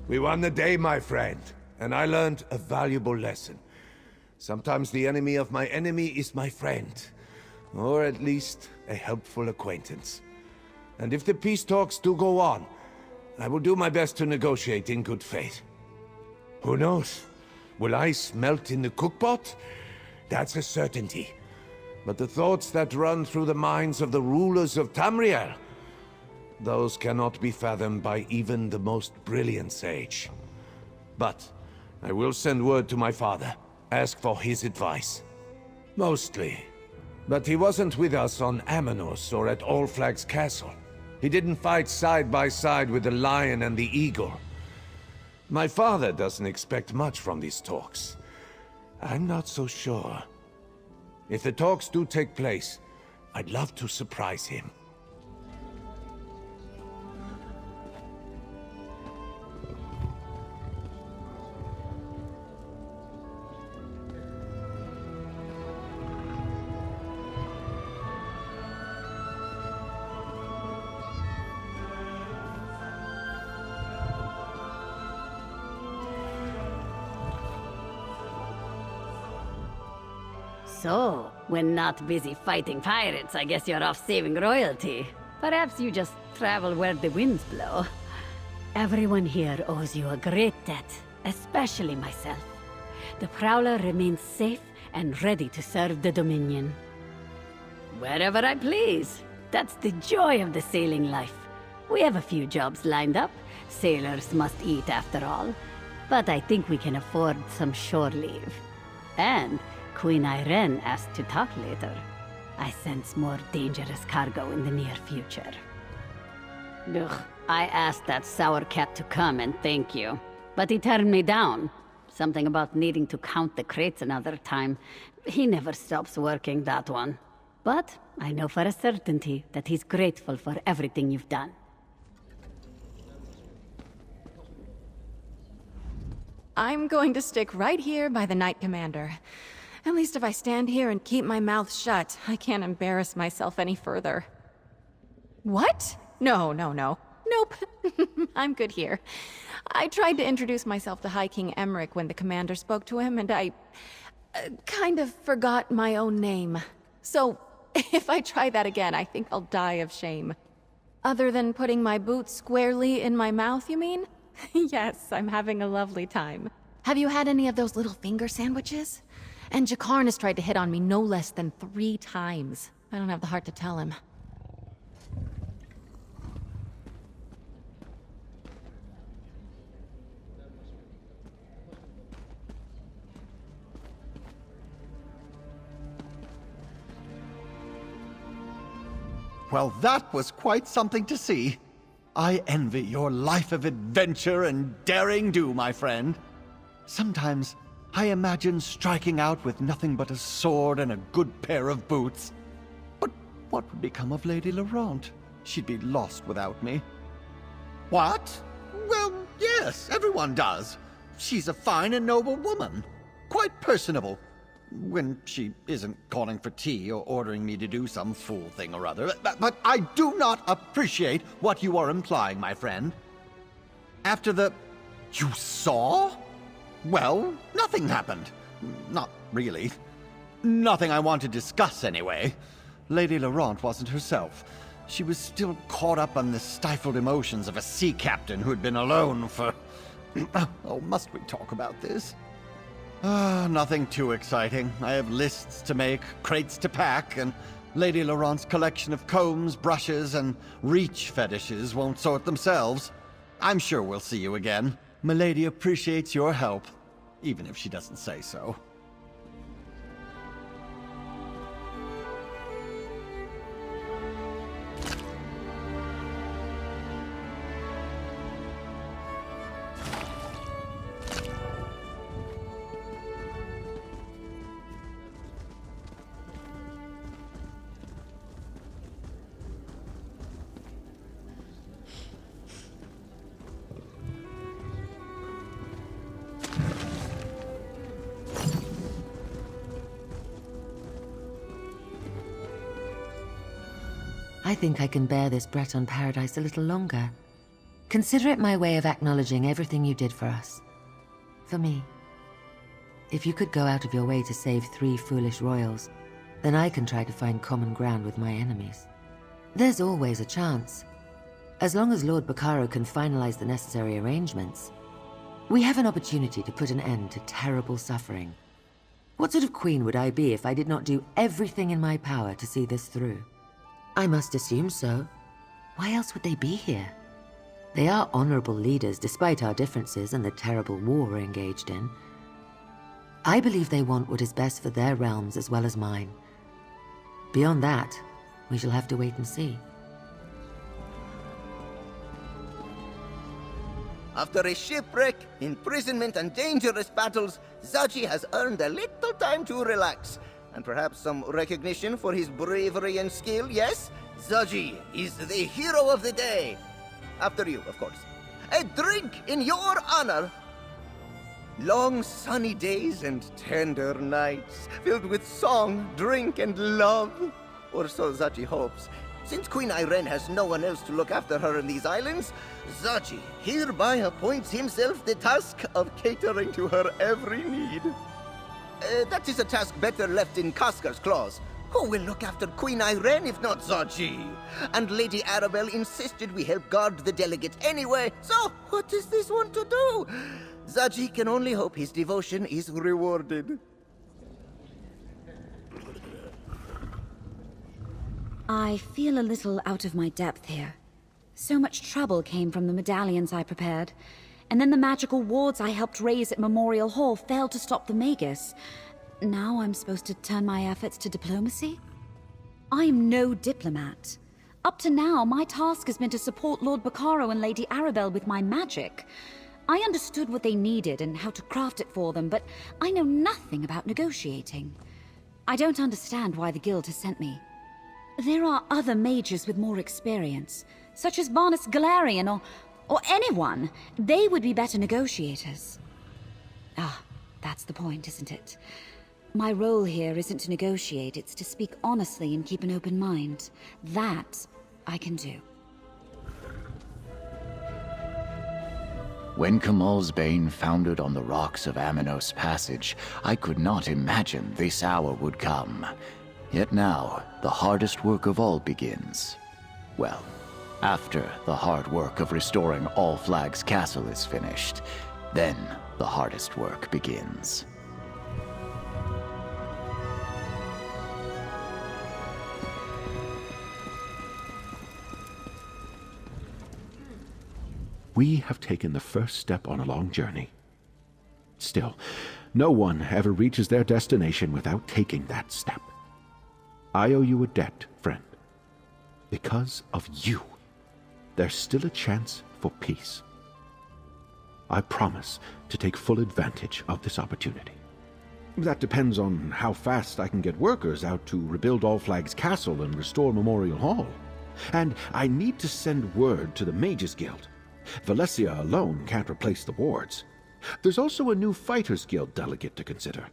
We won the day, my friend, and I learned a valuable lesson. Sometimes the enemy of my enemy is my friend, or at least a helpful acquaintance. And if the peace talks do go on, I will do my best to negotiate in good faith. Who knows? Will ice melt in the cookpot? That's a certainty. But the thoughts that run through the minds of the rulers of Tamriel, those cannot be fathomed by even the most brilliant sage. But I will send word to my father, ask for his advice. Mostly. But he wasn't with us on Amanos or at All Flags Castle. He didn't fight side by side with the lion and the eagle. My father doesn't expect much from these talks. I'm not so sure. If the talks do take place, I'd love to surprise him. So, when not busy fighting pirates, I guess you're off saving royalty. Perhaps you just travel where the winds blow. Everyone here owes you a great debt, especially myself. The Prowler remains safe and ready to serve the Dominion. Wherever I please. That's the joy of the sailing life. We have a few jobs lined up. Sailors must eat after all. But I think we can afford some shore leave. And Queen Irene asked to talk later. I sense more dangerous cargo in the near future. Ugh, I asked that sour cat to come and thank you, but he turned me down. Something about needing to count the crates another time. He never stops working, that one. But I know for a certainty that he's grateful for everything you've done. I'm going to stick right here by the Knight Commander. At least if I stand here and keep my mouth shut, I can't embarrass myself any further. What? No. Nope. I'm good here. I tried to introduce myself to High King Emmerich when the commander spoke to him, and I kind of forgot my own name. So, if I try that again, I think I'll die of shame. Other than putting my boot squarely in my mouth, you mean? Yes, I'm having a lovely time. Have you had any of those little finger sandwiches? And Jakarn has tried to hit on me no less than 3 times. I don't have the heart to tell him. Well, that was quite something to see. I envy your life of adventure and daring do, my friend. Sometimes I imagine striking out with nothing but a sword and a good pair of boots. But what would become of Lady Laurent? She'd be lost without me. What? Well, yes, everyone does. She's a fine and noble woman. Quite personable. When she isn't calling for tea or ordering me to do some fool thing or other. But I do not appreciate what you are implying, my friend. After the... You saw? Well, nothing happened. Not really. Nothing I want to discuss, anyway. Lady Laurent wasn't herself. She was still caught up on the stifled emotions of a sea captain who'd been alone for... Oh, must we talk about this? Nothing too exciting. I have lists to make, crates to pack, and Lady Laurent's collection of combs, brushes, and reach fetishes won't sort themselves. I'm sure we'll see you again. Milady appreciates your help, even if she doesn't say so. I think I can bear this Breton paradise a little longer. Consider it my way of acknowledging everything you did for us. For me. If you could go out of your way to save 3 foolish royals, then I can try to find common ground with my enemies. There's always a chance. As long as Lord Bacaro can finalize the necessary arrangements, we have an opportunity to put an end to terrible suffering. What sort of queen would I be if I did not do everything in my power to see this through? I must assume so. Why else would they be here? They are honorable leaders despite our differences and the terrible war we're engaged in. I believe they want what is best for their realms as well as mine. Beyond that, we shall have to wait and see. After a shipwreck, imprisonment, and dangerous battles, Zaji has earned a little time to relax. And perhaps some recognition for his bravery and skill, yes? Zaji is the hero of the day. After you, of course. A drink in your honor! Long sunny days and tender nights, filled with song, drink, and love. Or so Zaji hopes. Since Queen Irene has no one else to look after her in these islands, Zaji hereby appoints himself the task of catering to her every need. That is a task better left in Cascar's claws. Who will look after Queen Irene if not Zaji? And Lady Arabelle insisted we help guard the delegate anyway, so what does this want to do? Zaji can only hope his devotion is rewarded. I feel a little out of my depth here. So much trouble came from the medallions I prepared, and then the magical wards I helped raise at Memorial Hall failed to stop the Magus. Now I'm supposed to turn my efforts to diplomacy? I am no diplomat. Up to now, my task has been to support Lord Bacaro and Lady Arabelle with my magic. I understood what they needed and how to craft it for them, but I know nothing about negotiating. I don't understand why the Guild has sent me. There are other mages with more experience, such as Varnus Galarian or anyone. They would be better negotiators. Ah, that's the point, isn't it? My role here isn't to negotiate, it's to speak honestly and keep an open mind. That I can do. When Kamal's Bane foundered on the rocks of Aminos Passage, I could not imagine this hour would come. Yet now, the hardest work of all begins. Well, after the hard work of restoring All Flags Castle is finished, then the hardest work begins. We have taken the first step on a long journey. Still, no one ever reaches their destination without taking that step. I owe you a debt, friend. Because of you, there's still a chance for peace. I promise to take full advantage of this opportunity. That depends on how fast I can get workers out to rebuild All Flags Castle and restore Memorial Hall. And I need to send word to the Mages Guild. Valencia alone can't replace the wards. There's also a new Fighters Guild delegate to consider.